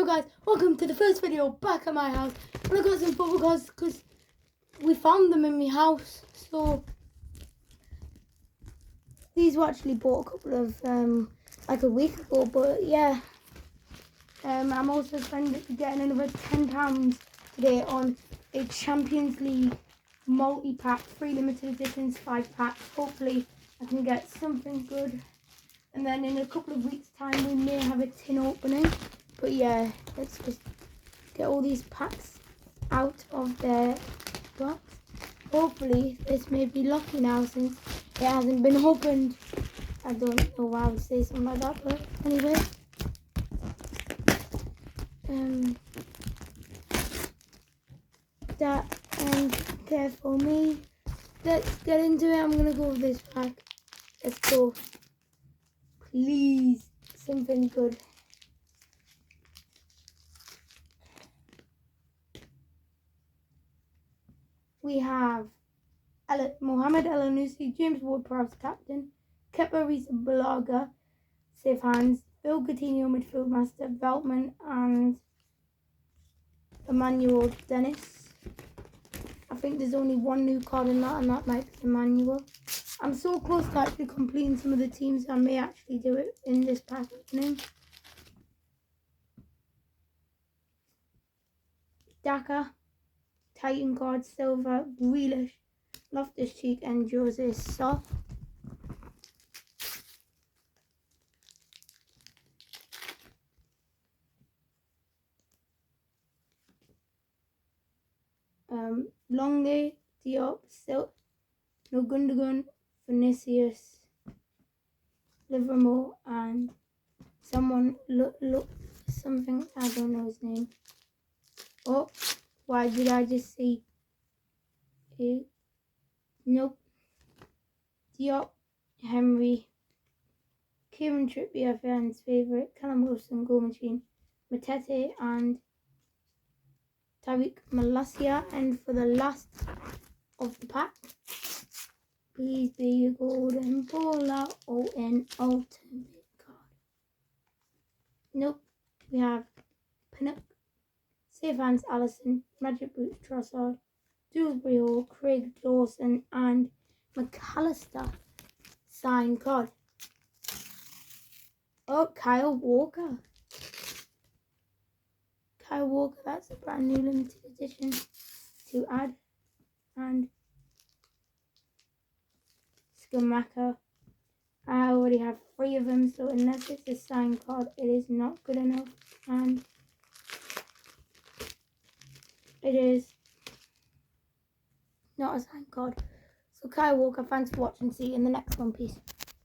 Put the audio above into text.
Yo guys, welcome to the first video back at my house. And I got some football cards because we found them in my house. So these were actually bought a couple of like a week ago, but yeah. I'm also getting another £10 today on a Champions League multi-pack, 3 limited editions, 5 packs. Hopefully I can get something good. And then in a couple of weeks time we may have a tin opening. But yeah, let's just get all these packs out of their box. Hopefully this may be lucky now since it hasn't been opened. I don't know why I would say something like that, but anyway. That and care for me. Let's get into it. I'm gonna go with this pack. Let's go. Please, something good. We have Mohamed El-Anusi, James Ward-Prowse captain, Kepa Arrizabalaga, safe hands, Phil Coutinho midfield master, Veltman and Emmanuel Dennis. I think there's only one new card in that, and that might be Emmanuel. I'm so close to actually completing some of the teams. I may actually do it in this pack opening. Daka, Titan card, Silva, Grealish, Loftus-Cheek and Jose Sa. Longe, Diop, Silk, Gundogan, Vinicius, Livermore and someone something, I don't know his name. Oh, why did I just see it? Nope. Diop, Henry, Kieran Trippier, fans' favourite, Callum Wilson, goal machine, Matete and Tariq Malacia. And for the last of the pack, please be a golden ball out or an ultimate card. Nope. We have Pinnock, safe hands Allison, Magic Boots Trossard, Dewsbury Hall, Craig Dawson and McAllister signed card. Oh, Kyle Walker. Kyle Walker, that's a brand new limited edition to add. And Skamaka. I already have 3 of them, so unless it's a signed card, it is not good enough. And it is not a signed card. So Kyle Walker, thanks for watching. See you in the next one. Peace.